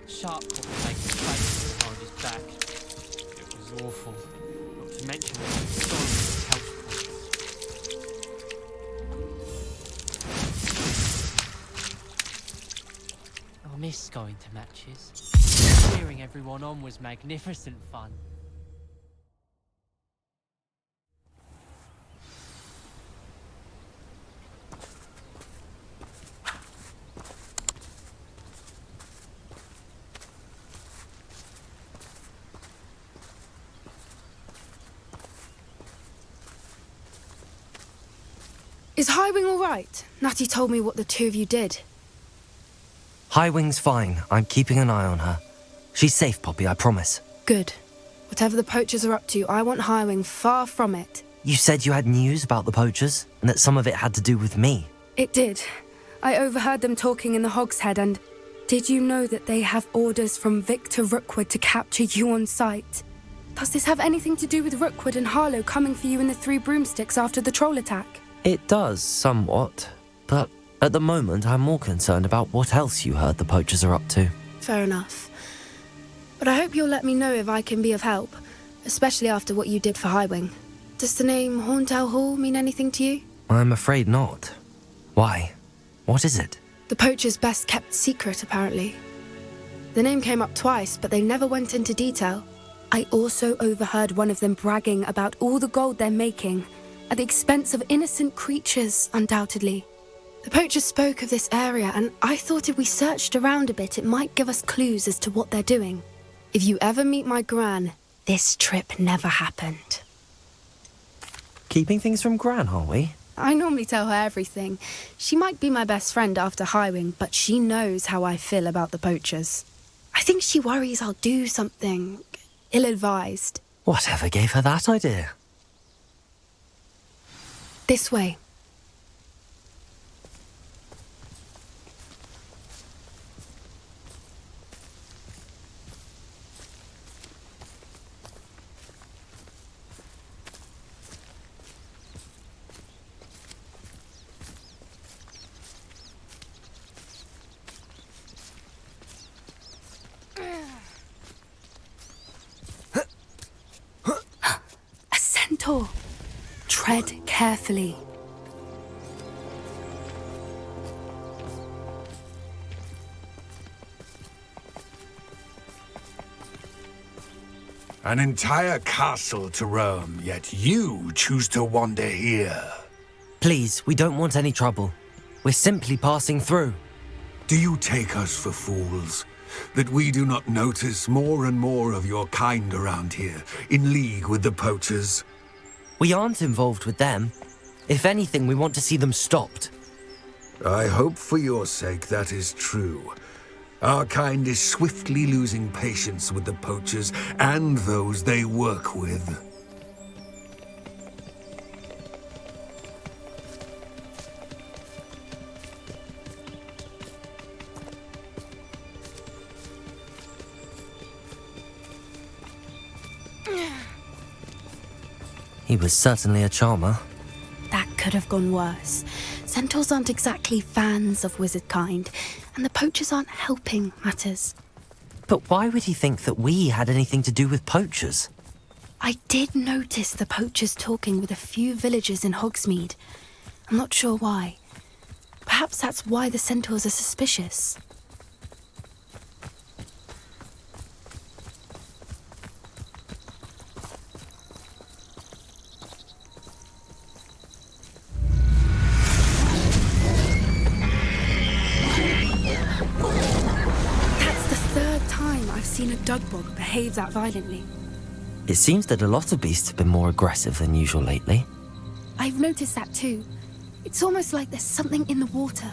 Sharp caught me making faces behind his back. It was awful. Not to mention the story of the couch points. I miss going to matches. Cheering everyone on was magnificent fun. Is Highwing all right? Natty told me what the two of you did. Highwing's fine. I'm keeping an eye on her. She's safe, Poppy, I promise. Good. Whatever the poachers are up to, I want Highwing far from it. You said you had news about the poachers, and that some of it had to do with me. It did. I overheard them talking in the Hogshead, and did you know that they have orders from Victor Rookwood to capture you on sight? Does this have anything to do with Rookwood and Harlow coming for you in the Three Broomsticks after the troll attack? It does, somewhat. But at the moment, I'm more concerned about what else you heard the poachers are up to. Fair enough. But I hope you'll let me know if I can be of help, especially after what you did for Highwing. Does the name Horntail Hall mean anything to you? I'm afraid not. Why? What is it? The poachers' best kept secret, apparently. The name came up twice, but they never went into detail. I also overheard one of them bragging about all the gold they're making, at the expense of innocent creatures, undoubtedly. The poachers spoke of this area, and I thought if we searched around a bit, it might give us clues as to what they're doing. If you ever meet my Gran, this trip never happened. Keeping things from Gran, are we? I normally tell her everything. She might be my best friend after Highwing, but she knows how I feel about the poachers. I think she worries I'll do something ill-advised. Whatever gave her that idea? This way. A centaur. Tread carefully. An entire castle to roam, yet you choose to wander here. Please, we don't want any trouble. We're simply passing through. Do you take us for fools? That we do not notice more and more of your kind around here, in league with the poachers? We aren't involved with them. If anything, we want to see them stopped. I hope for your sake that is true. Our kind is swiftly losing patience with the poachers and those they work with. He was certainly a charmer. That could have gone worse. Centaurs aren't exactly fans of wizard kind, and the poachers aren't helping matters. But why would he think that we had anything to do with poachers? I did notice the poachers talking with a few villagers in Hogsmeade. I'm not sure why. Perhaps that's why the centaurs are suspicious. I've seen a dugbog behave that violently. It seems that a lot of beasts have been more aggressive than usual lately. I've noticed that too. It's almost like there's something in the water.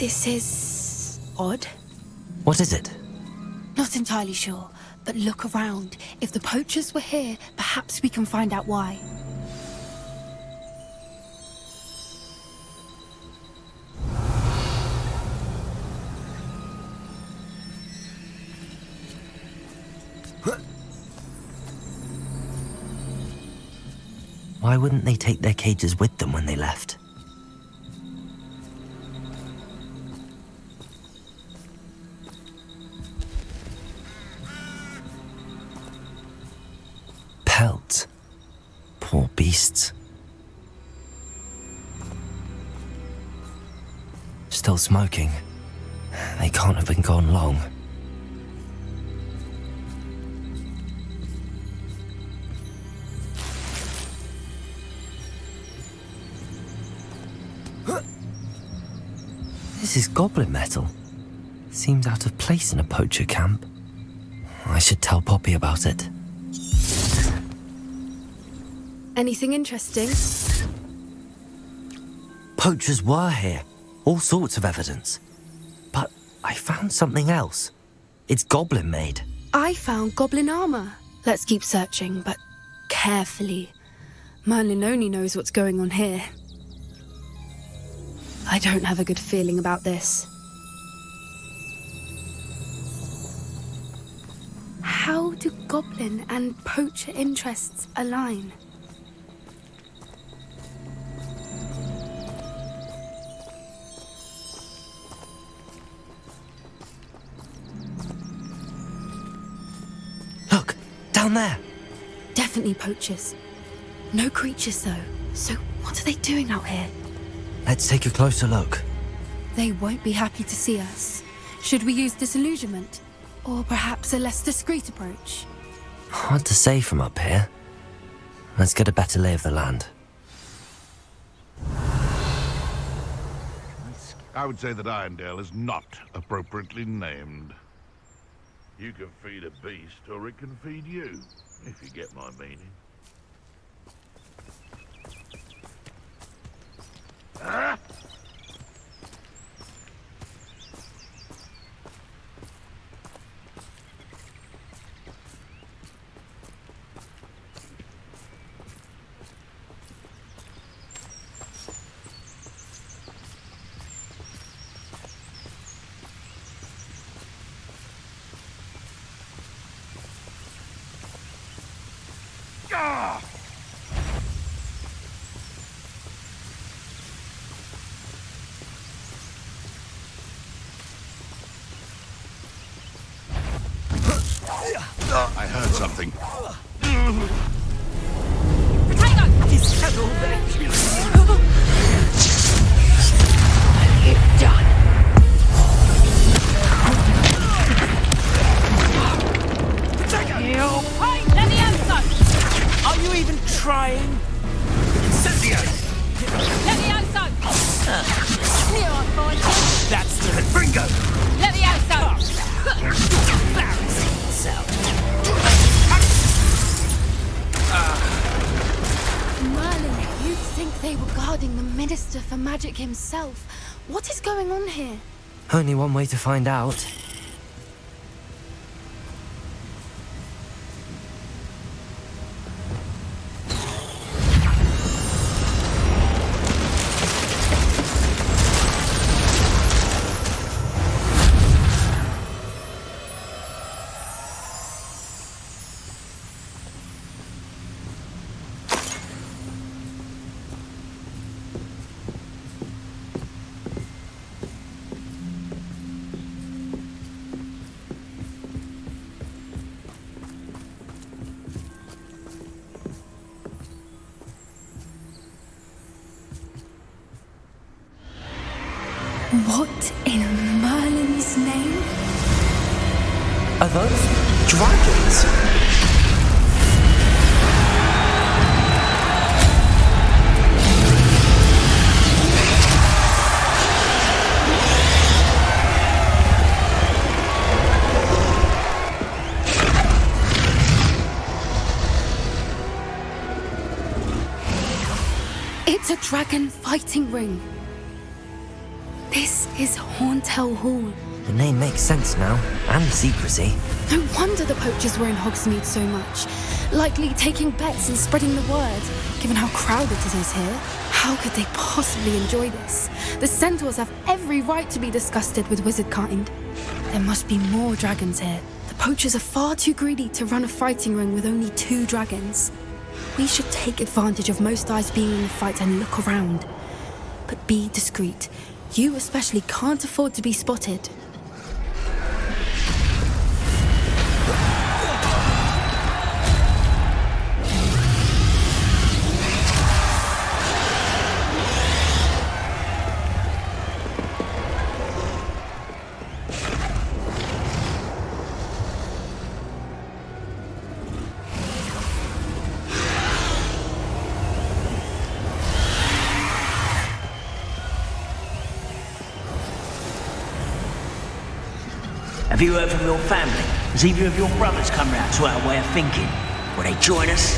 This is odd. What is it? Not entirely sure, but look around. If the poachers were here, perhaps we can find out why. Why wouldn't they take their cages with them when they left? Pelts. Poor beasts. Still smoking. They can't have been gone long. This is goblin metal. Seems out of place in a poacher camp. I should tell Poppy about it. Anything interesting? Poachers were here. All sorts of evidence. But I found something else. It's goblin made. I found goblin armor. Let's keep searching, but carefully. Merlin only knows what's going on here. I don't have a good feeling about this. How do goblin and poacher interests align? Look, down there. Definitely poachers. No creatures though. So what are they doing out here? Let's take a closer look. They won't be happy to see us. Should we use disillusionment? Or perhaps a less discreet approach? Hard to say from up here. Let's get a better lay of the land. I would say that Irondale is not appropriately named. You can feed a beast, or it can feed you, if you get my meaning. Ah! Ah! I heard something. Potato! Is that all there? You're done. Potato! Hey, Levioso! Are you even trying? Incendio! Levioso! Here I find you. That's the Bingo! Levioso! embarrassing self. Merlin, you'd think they were guarding the Minister for Magic himself. What is going on here? Only one way to find out. What in Merlin's name? Are those dragons? It's a dragon fighting ring. This is Hauntel Hall. The name makes sense now, and the secrecy. No wonder the poachers were in Hogsmeade so much. Likely taking bets and spreading the word, given how crowded it is here. How could they possibly enjoy this? The centaurs have every right to be disgusted with wizard kind. There must be more dragons here. The poachers are far too greedy to run a fighting ring with only 2 dragons. We should take advantage of most eyes being in the fight and look around. But be discreet. You especially can't afford to be spotted. Have you heard from your family? Has either of your brothers come round to our way of thinking? Will they join us?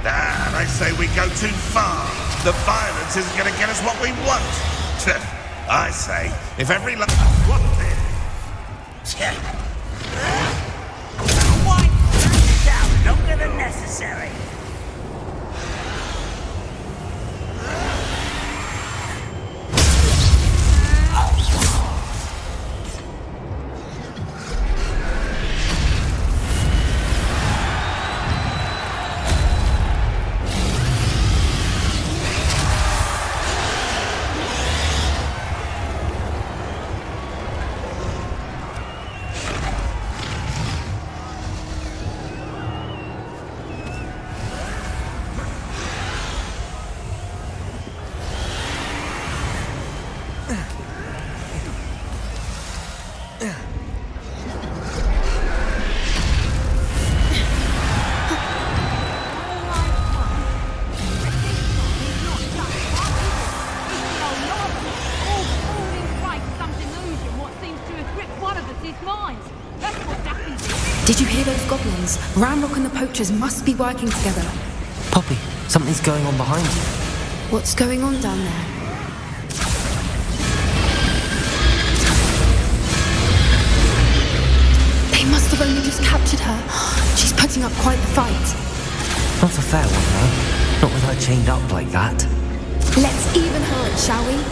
Ah, they say we go too far. The violence isn't going to get us what we want. I say, if every what then? Why? Down longer than necessary. Did you hear those goblins? Ramrock and the poachers must be working together. Poppy, something's going on behind you. What's going on down there? They must have only just captured her. She's putting up quite the fight. Not a fair one, though. Not with her chained up like that. Let's even her it, shall we?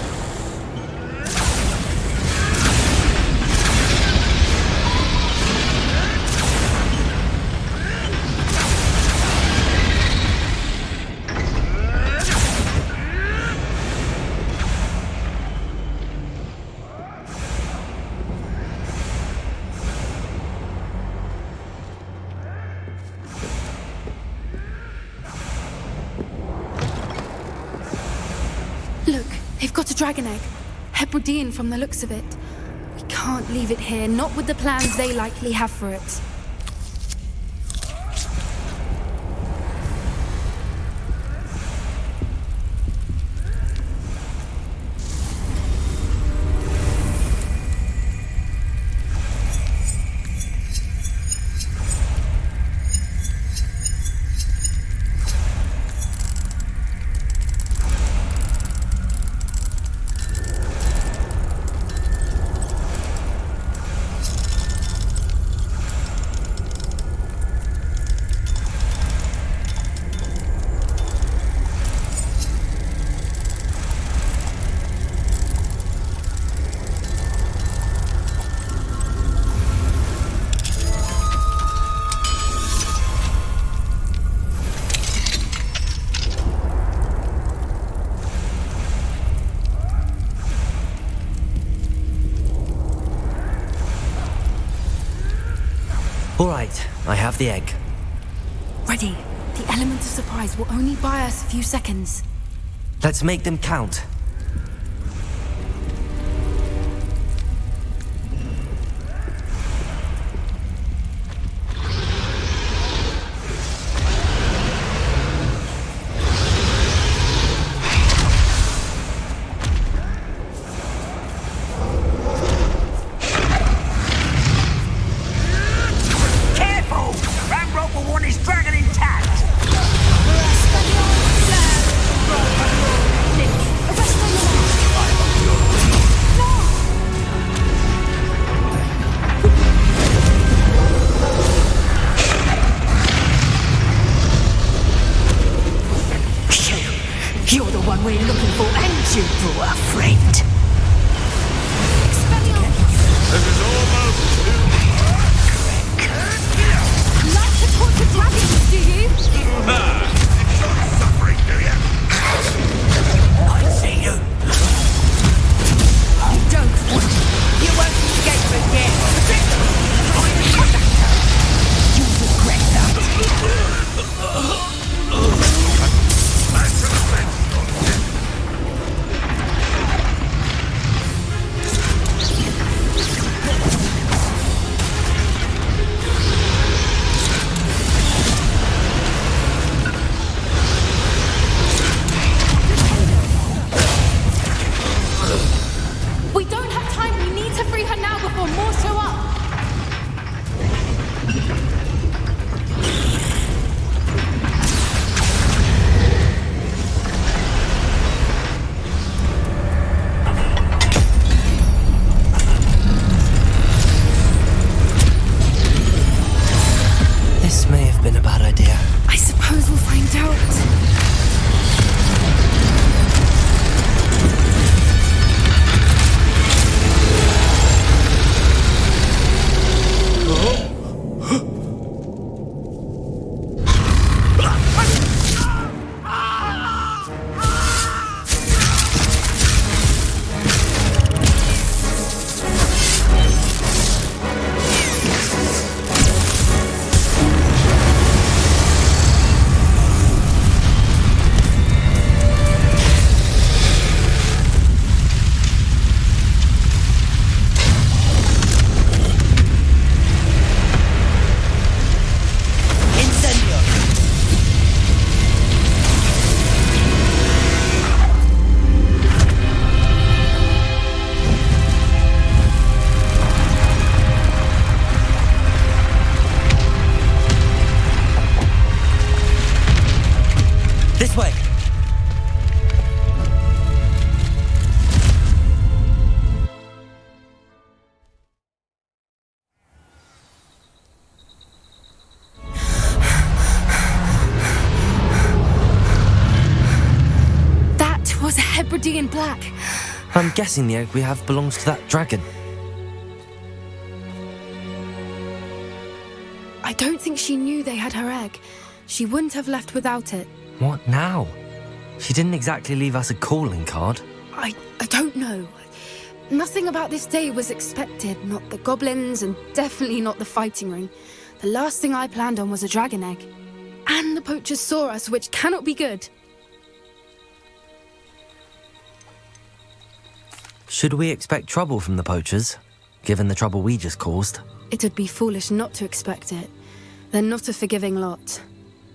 Look, they've got a dragon egg. Hebridean from the looks of it. We can't leave it here, not with the plans they likely have for it. All right, I have the egg. Ready. The element of surprise will only buy us a few seconds. Let's make them count. Arrest You're the one we're looking for, and you brought a friend. This is almost too Like to torture dragons, do you? suffering, do you? I see you. Don't worry. You won't escape again. You'll regret that. We don't have time. We need to free her now before more show up. This may have been a bad idea. I suppose we'll find out. This way! That was a Hebridean black. I'm guessing the egg we have belongs to that dragon. I don't think she knew they had her egg. She wouldn't have left without it. What now? She didn't exactly leave us a calling card. I don't know. Nothing about this day was expected. Not the goblins, and definitely not the fighting ring. The last thing I planned on was a dragon egg. And the poachers saw us, which cannot be good. Should we expect trouble from the poachers, given the trouble we just caused? It would be foolish not to expect it. They're not a forgiving lot.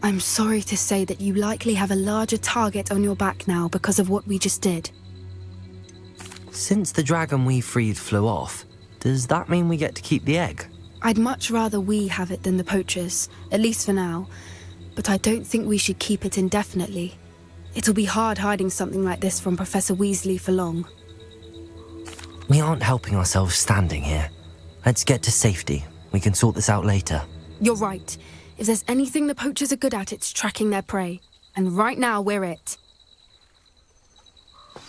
I'm sorry to say that you likely have a larger target on your back now because of what we just did. Since the dragon we freed flew off, does that mean we get to keep the egg? I'd much rather we have it than the poachers, at least for now. But I don't think we should keep it indefinitely. It'll be hard hiding something like this from Professor Weasley for long. We aren't helping ourselves standing here. Let's get to safety. We can sort this out later. You're right. If there's anything the poachers are good at, it's tracking their prey. And right now, we're it.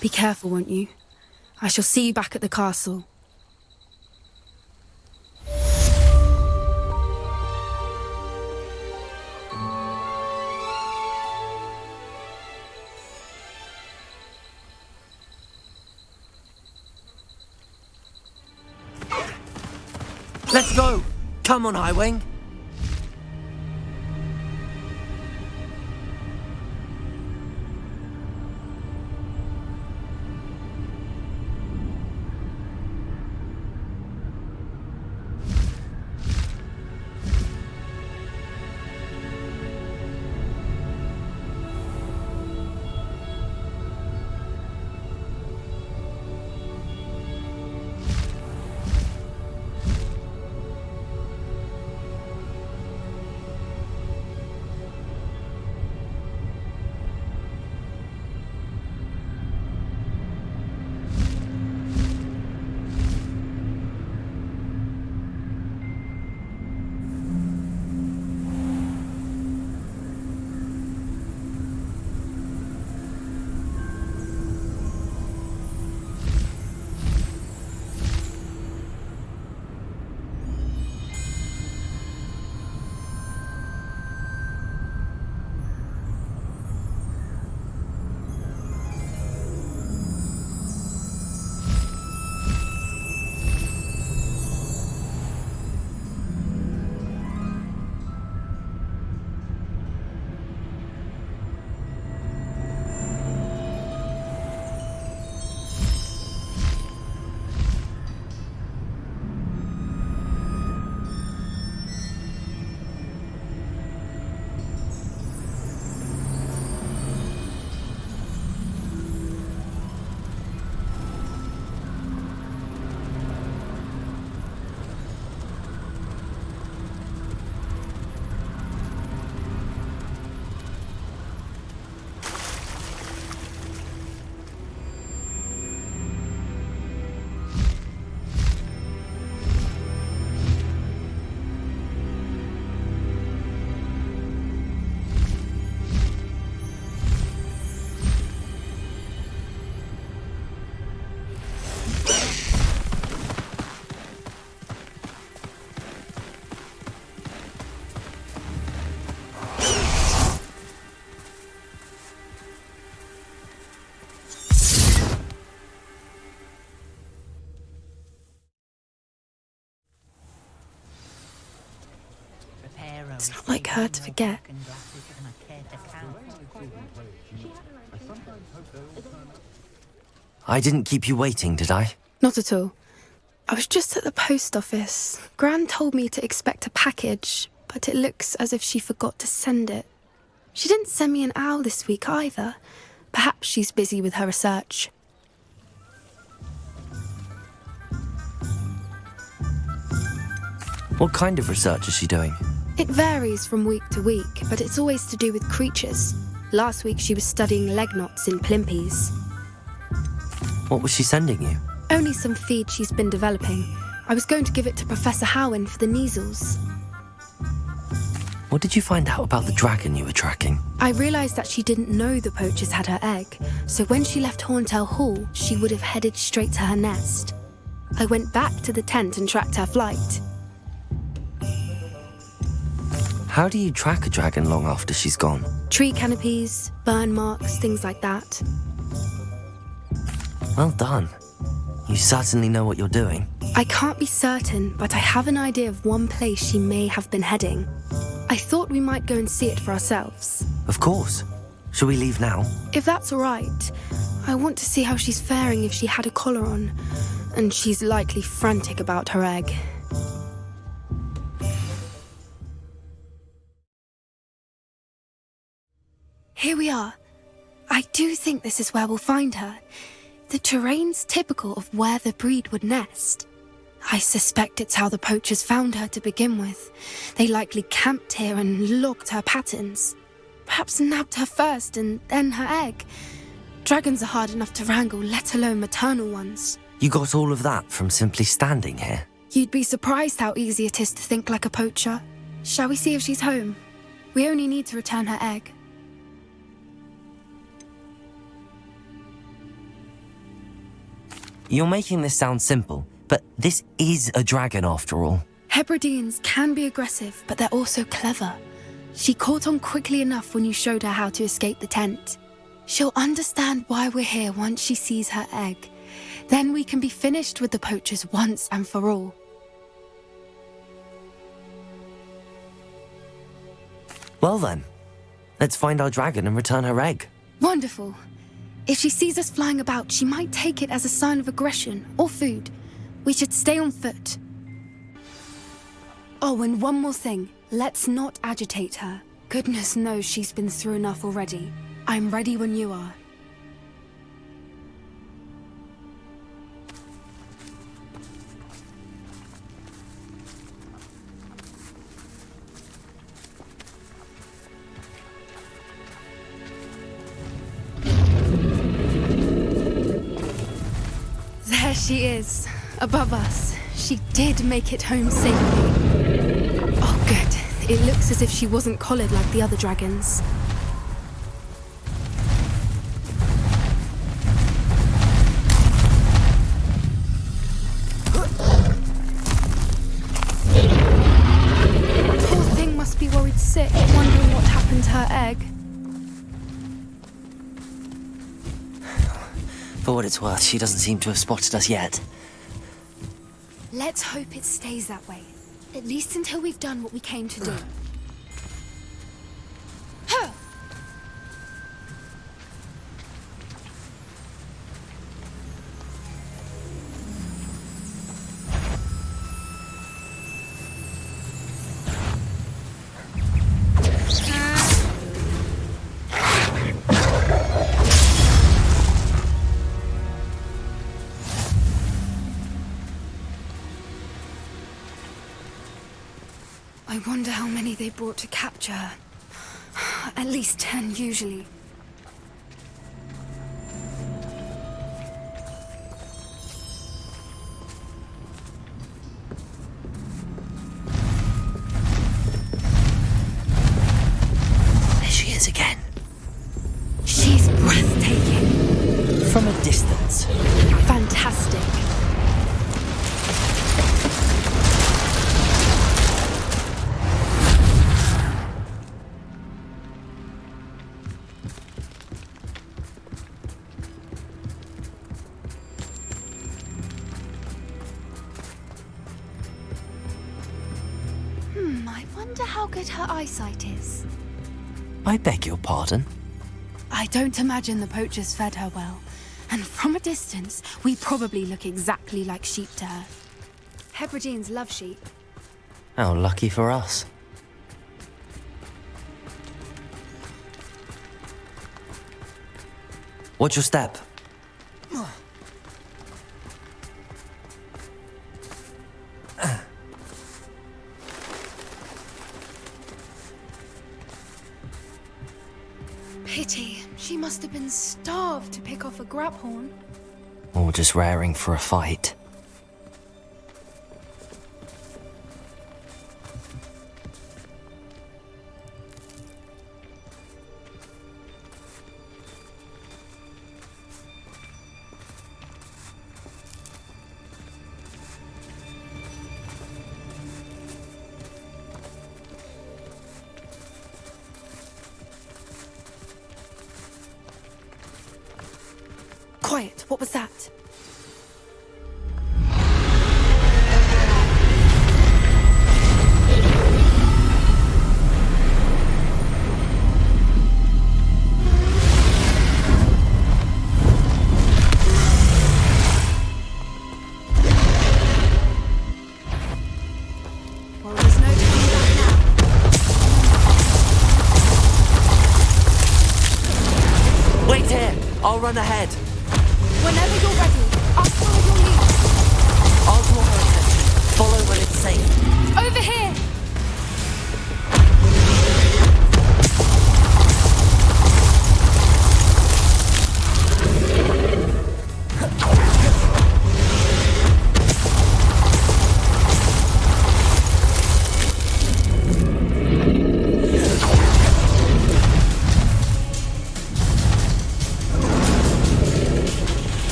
Be careful, won't you? I shall see you back at the castle. Let's go! Come on, Highwing! It's not like her to forget. I didn't keep you waiting, did I? Not at all. I was just at the post office. Gran told me to expect a package, but it looks as if she forgot to send it. She didn't send me an owl this week either. Perhaps she's busy with her research. What kind of research is she doing? It varies from week to week, but it's always to do with creatures. Last week she was studying leg knots in plimpies. What was she sending you? Only some feed she's been developing. I was going to give it to Professor Howen for the measles. What did you find out about the dragon you were tracking? I realised that she didn't know the poachers had her egg, so when she left Horntail Hall, she would have headed straight to her nest. I went back to the tent and tracked her flight. How do you track a dragon long after she's gone? Tree canopies, burn marks, things like that. Well done. You certainly know what you're doing. I can't be certain, but I have an idea of one place she may have been heading. I thought we might go and see it for ourselves. Of course. Shall we leave now? If that's all right, I want to see how she's faring if she had a collar on, and she's likely frantic about her egg. Here we are. I do think this is where we'll find her. The terrain's typical of where the breed would nest. I suspect it's how the poachers found her to begin with. They likely camped here and logged her patterns. Perhaps nabbed her first and then her egg. Dragons are hard enough to wrangle, let alone maternal ones. You got all of that from simply standing here? You'd be surprised how easy it is to think like a poacher. Shall we see if she's home? We only need to return her egg. You're making this sound simple, but this is a dragon after all. Hebrideans can be aggressive, but they're also clever. She caught on quickly enough when you showed her how to escape the tent. She'll understand why we're here once she sees her egg. Then we can be finished with the poachers once and for all. Well then, let's find our dragon and return her egg. Wonderful. If she sees us flying about, she might take it as a sign of aggression or food. We should stay on foot. Oh, and one more thing. Let's not agitate her. Goodness knows she's been through enough already. I'm ready when you are. There she is, above us. She did make it home safely. Oh, good. It looks as if she wasn't collared like the other dragons. Poor thing must be worried sick, wondering what happened to her egg. For what it's worth, she doesn't seem to have spotted us yet. Let's hope it stays that way. At least until we've done what we came to do. Huh. I wonder how many they brought to capture her. At least 10 usually. There she is again. She's breathtaking. From a distance. Fantastic. I wonder how how good her eyesight is? I beg your pardon? I don't imagine the poachers fed her well. And from a distance, we probably look exactly like sheep to her. Hebrideans love sheep. How lucky for us. Watch your step. Pity. She must have been starved to pick off a grabhorn. Or just raring for a fight. Quiet, what was that? Well, there's no turning back now. Wait here! I'll run ahead. Whenever you're ready, I'll follow your lead. I'll draw her attention. Follow when it's safe. Over here!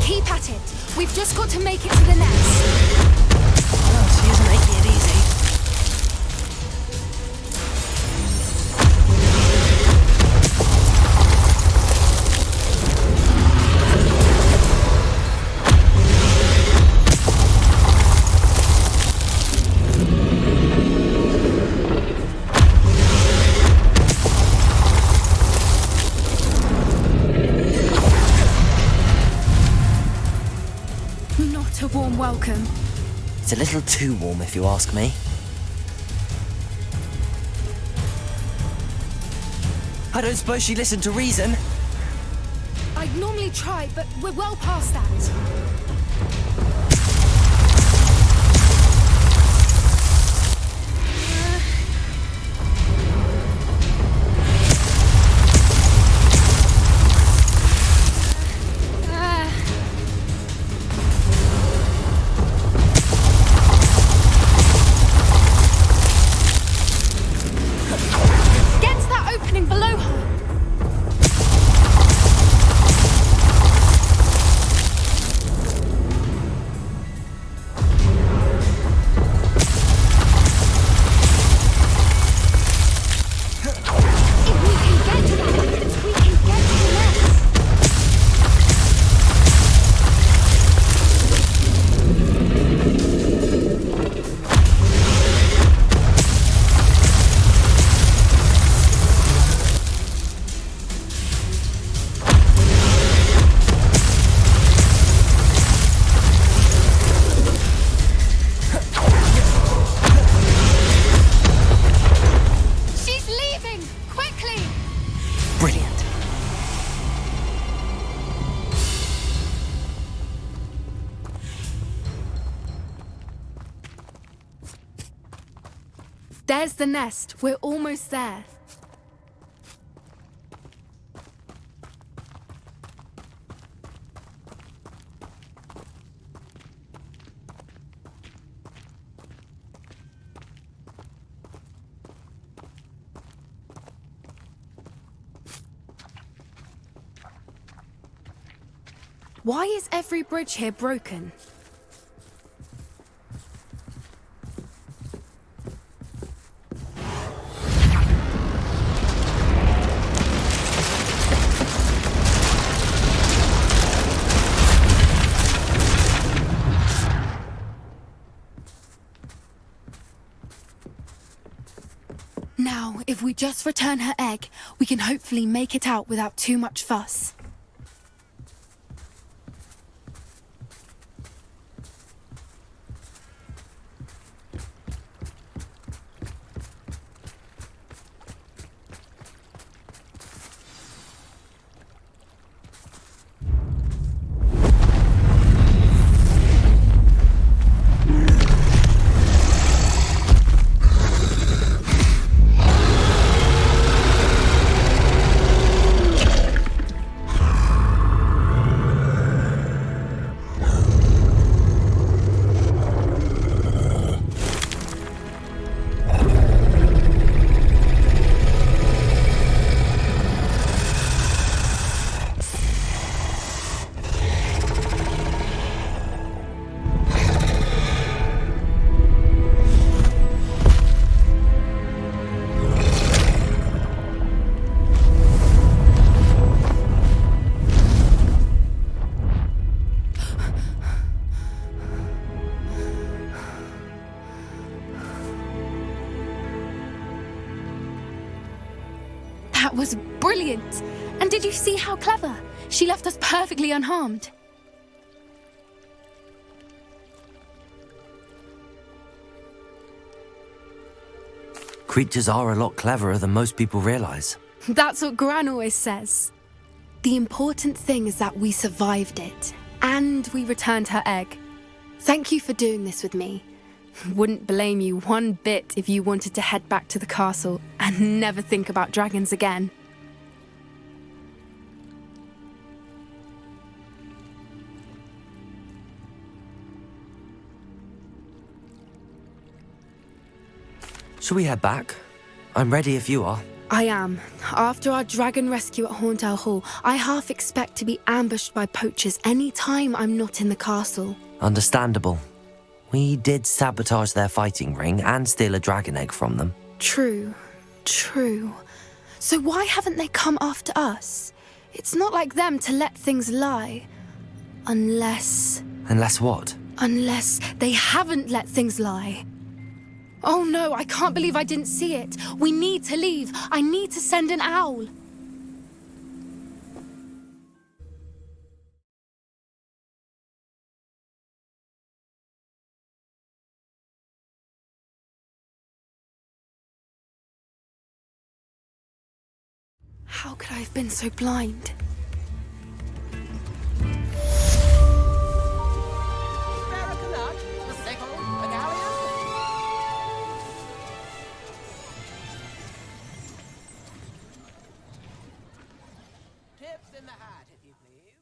Keep at it. We've just got to make it to the nest. Oh, she isn't making it easy. Not a warm welcome. It's a little too warm if you ask me. I don't suppose she listened to reason. I'd normally try, but we're well past that. Get to that opening below her. If we can get to that, we can get to the nest. She's leaving! Quickly! Brilliant. There's the nest. We're almost there. Why is every bridge here broken? Now, if we just return her egg, we can hopefully make it out without too much fuss. That was brilliant! And did you see how clever? She left us perfectly unharmed. Creatures are a lot cleverer than most people realize. That's what Gran always says. The important thing is that we survived it, and we returned her egg. Thank you for doing this with me. Wouldn't blame you one bit if you wanted to head back to the castle and never think about dragons again. Shall we head back? I'm ready if you are. I am. After our dragon rescue at Hauntowl Hall, I half expect to be ambushed by poachers any time I'm not in the castle. Understandable. We did sabotage their fighting ring and steal a dragon egg from them. True. So why haven't they come after us? It's not like them to let things lie. Unless what? Unless they haven't let things lie. Oh no, I can't believe I didn't see it. We need to leave. I need to send an owl. How could I have been so blind?